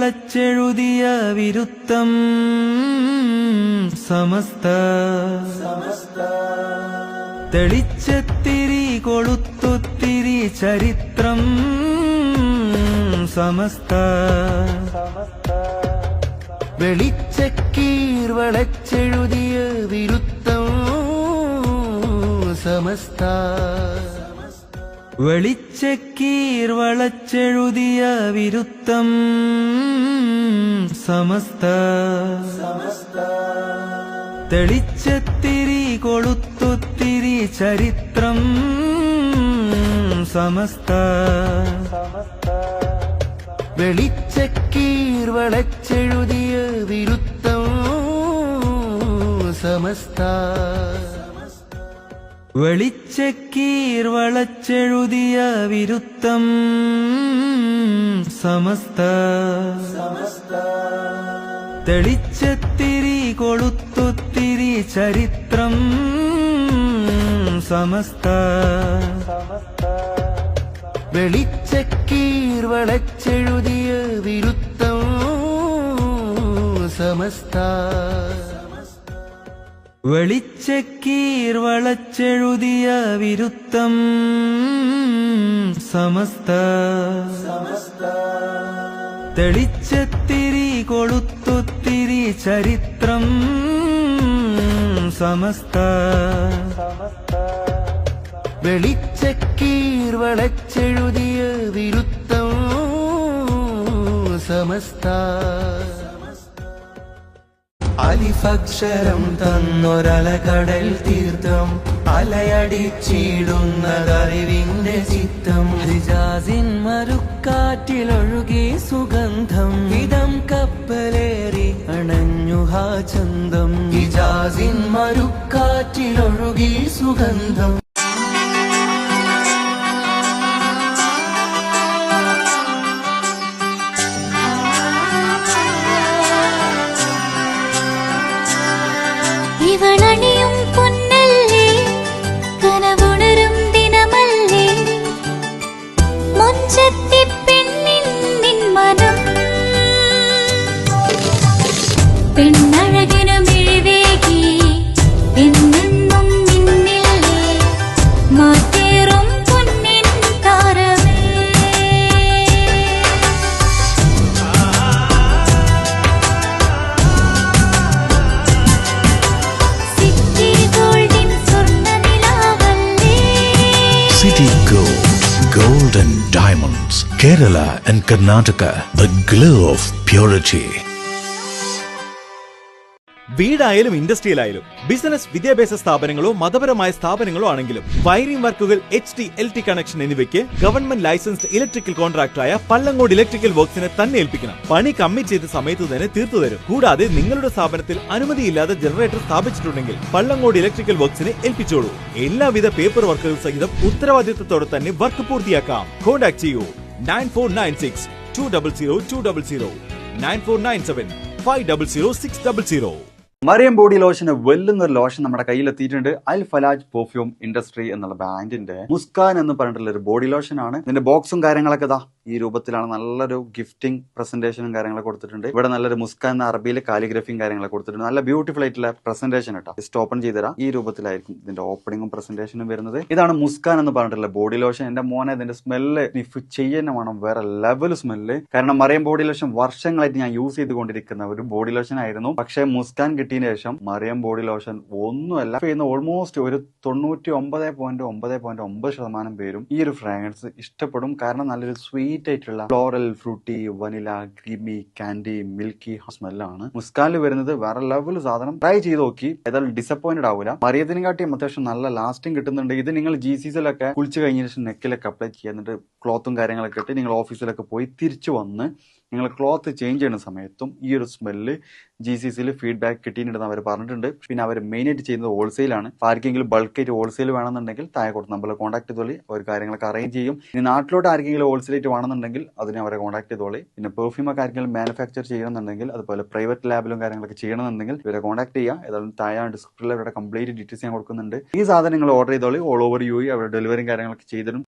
വളച്ചെഴുതിയ വിരുത്തം സമസ്ത തെളിച്ചത്തിരി കൊളുത്തുത്തിരി ചരിത്രം സമസ്ത വെളിച്ചക്കീർ വളച്ചെഴുതിയ വിരുത്തം സമസ്ത വെളിച്ചക്കീർ വളച്ചെഴുതിയ വിരുത്തം സമസ്ത തെളിച്ചത്തിരി കൊളുത്തുത്തിരി ചരിത്രം സമസ്ത വെളിച്ചക്കീർ വളച്ചെഴുതിയ വിരുത്തം സമസ്ത വെളിച്ചക്കീർ വളച്ചെഴുതിയ വിരുത്തം സമസ്ത തെളിച്ചത്തിരി കൊളുത്തുത്തിരി ചരിത്രം സമസ്ത വെളിച്ചക്കീർ വളച്ചെഴുതിയ വിരുത്തം സമസ്ത വെളിച്ചക്കീർ വളച്ചെഴുതിയ വിരുത്തം സമസ്ത തെളിച്ചത്തിരി കൊളുത്തുത്തിരി ചരിത്രം സമസ്ത വെളിച്ചക്കീർ വളച്ചെഴുതിയ വിരുത്തം സമസ്ത അലിഫക്ഷരം തന്നൊരലകടൽ തീർത്ഥം അലയടിച്ചിടുന്നതറിവിന്റെ ചിത്തം ഹിജാസിൻ മരുക്കാറ്റിലൊഴുകി സുഗന്ധം ഇടം കപ്പലേറി അണഞ്ഞു ചന്തം ഹിജാസിൻ മരുക്കാറ്റിലൊഴുകി സുഗന്ധം ഇവളണിയും പൊന്നല്ലേ കനവുണരും ദിനമല്ലേ മൊഞ്ചത്തി പെണ്ണിൻ നിൻ മനം പെണ്ണഴകിനു മിഴിവേകി എന്നെന്നും നിന്നില്ലേ മാറ്റേറും പൊന്നിൻ താരമേ City Gold, Gold and Diamonds, Kerala and Karnataka, the glow of purity. വീടായാലും ഇൻഡസ്ട്രിയിലായാലും ബിസിനസ് വിദ്യാഭ്യാസ സ്ഥാപനങ്ങളോ മതപരമായ സ്ഥാപനങ്ങളോ ആണെങ്കിലും വയറിംഗ് വർക്കുകൾ HT-LT കണക്ഷൻ എന്നിവയ്ക്ക് ഗവൺമെന്റ് ലൈസൻസ്ഡ് ഇലക്ട്രിക്കൽ കോൺട്രാക്ടറായ പള്ളങ്ങോട് ഇലക്ട്രിക്കൽ വർക്സിനെ തന്നെ ഏൽപ്പിക്കണം. പണി കമ്മിറ്റ് ചെയ്ത സമയത്ത് തന്നെ തീർത്തു തരും. കൂടാതെ നിങ്ങളുടെ സ്ഥാപനത്തിൽ അനുമതിയില്ലാതെ ജനറേറ്റർ സ്ഥാപിച്ചിട്ടുണ്ടെങ്കിൽ പള്ളങ്ങോട് ഇലക്ട്രിക്കൽ വർക്സിനെ ഏൽപ്പിച്ചോളൂ. എല്ലാവിധ പേപ്പർ വർക്കുകൾ സഹിതം ഉത്തരവാദിത്തത്തോടെ തന്നെ വർക്ക് പൂർത്തിയാക്കാം. കോൺടാക്ട് ചെയ്യൂ 9496200200 9497 500 600. മറിയം ബോഡി ലോഷന് വെല്ലുന്ന ഒരു ലോഷൻ നമ്മുടെ കയ്യിലെത്തിയിട്ടുണ്ട്. അൽ ഫലാജ് പെർഫ്യൂം ഇൻഡസ്ട്രി എന്നുള്ള ബ്രാൻഡിന്റെ മുസ്കാൻ എന്ന് പറഞ്ഞിട്ടുള്ള ഒരു ബോഡി ലോഷൻ ആണ്. ഇതിന്റെ ബോക്സും കാര്യങ്ങളൊക്കെ ഇതാ ഈ രൂപത്തിലാണ്. നല്ലൊരു ഗിഫ്റ്റിംഗ് പ്രസന്റേഷനും കാര്യങ്ങളൊക്കെ കൊടുത്തിട്ടുണ്ട്. ഇവിടെ നല്ലൊരു മുസ്കാൻ എന്ന അറബിയിൽ കാലിഗ്രഫിയും കാര്യങ്ങളൊക്കെ കൊടുത്തിട്ടുണ്ട്. നല്ല ബ്യൂട്ടിഫുൾ ആയിട്ടുള്ള പ്രസന്റേഷൻ കേട്ടോ. ജസ്റ്റ് ഓപ്പൺ ചെയ്തുതരാം. ഈ രൂപത്തിലായിരിക്കും ഇതിന്റെ ഓപ്പണിംഗും പ്രസന്റേഷനും വരുന്നത്. ഇതാണ് മുസ്കാൻ എന്ന് പറഞ്ഞിട്ടുള്ള ബോഡി ലോഷൻ. എന്റെ മോനെ ഇതിന്റെ സ്മെല്ല് സ്നിഫ് ചെയ്യുന്ന വേണം, വേറെ ലെവൽ സ്മെല്ല്. കാരണം മറിയം ബോഡി ലോഷൻ വർഷങ്ങളായിട്ട് ഞാൻ യൂസ് ചെയ്തുകൊണ്ടിരിക്കുന്ന ഒരു ബോഡി ലോഷൻ ആയിരുന്നു. പക്ഷേ മുസ്കാൻ കിട്ടിയതിന് ശേഷം മറിയം ബോഡി ലോഷൻ ഒന്നുമല്ല ചെയ്യുന്ന ഓൾമോസ്റ്റ് ഒരു 99.9% പേരും ഈ ഒരു ഫ്രാഗ്രൻസ് ഇഷ്ടപ്പെടും. കാരണം നല്ലൊരു സ്വീറ്റ് ആയിട്ടുള്ള floral, fruity, vanilla, creamy, candy, milky സ്മെല്ലാണ് മുസ്കാനിൽ വരുന്നത്. വേറെ ലെവൽ സാധനം. ട്രൈ ചെയ്ത് നോക്കി, ഏതായാലും ഡിസപ്പോയിന്റഡ് ആവില്ല. മറിയത്തിനെക്കാട്ടിയും അത്യാവശ്യം നല്ല ലാസ്റ്റിംഗ് കിട്ടുന്നുണ്ട്. ഇത് നിങ്ങൾ GCസിലൊക്കെ കുളിച്ച് കഴിഞ്ഞ ശേഷം നെക്കിലൊക്കെ അപ്ലൈ ചെയ്യുക. എന്നിട്ട് ക്ലോത്തും കാര്യങ്ങളൊക്കെ ഇട്ട് നിങ്ങൾ ഓഫീസിലൊക്കെ പോയി തിരിച്ചു വന്ന് നിങ്ങൾ ക്ലോത്ത് ചേഞ്ച് ചെയ്യുന്ന സമയത്തും ഈ ഒരു സ്മെല്ല് GCസിൽ ഫീഡ്ബാക്ക് കിട്ടിയിട്ടുണ്ടെന്ന് അവർ പറഞ്ഞിട്ടുണ്ട്. പിന്നെ അവർ മെയിനായിട്ട് ചെയ്യുന്നത് ഹോൾസെയിലാണ്. ആർക്കെങ്കിലും ബൾക്കായിട്ട് ഹോൾസെയിൽ വേണമെന്നുണ്ടെങ്കിൽ താഴെ കൊടുത്ത് നമ്മൾ കോൺടാക്ട് ചെയ്തോളി. അവർ കാര്യങ്ങളൊക്കെ അറേഞ്ച് ചെയ്യും. ഇനി നാട്ടിലോട്ട് ആർക്കെങ്കിലും ഹോൾസെയിലായിട്ട് വേണമെന്നുണ്ടെങ്കിൽ അതിനെ അവരെ കോൺടാക്ട് ചെയ്തോളി. പിന്നെ പെർഫ്യൂമൊക്കെ ആർക്കെങ്കിലും മാനുഫാക്ചർ ചെയ്യണമെന്നുണ്ടെങ്കിൽ അതുപോലെ പ്രൈവറ്റ് ലാബിലും കാര്യങ്ങളൊക്കെ ചെയ്യണമെന്നുണ്ടെങ്കിൽ ഇവരെ കോൺടാക്ട് ചെയ്യുക. ഏതായാലും താഴെ ഡിസ്ക്രിപ്ഷനിൽ അവരുടെ കംപ്ലീറ്റ് ഡീറ്റെയിൽസ് ഞാൻ കൊടുക്കുന്നുണ്ട്. ഈ സാധനങ്ങൾ ഓർഡർ ചെയ്തോളി. ഓൾ ഓവർ UAE അവരുടെ ഡെലിവറിയും കാര്യങ്ങളൊക്കെ ചെയ്തിടും.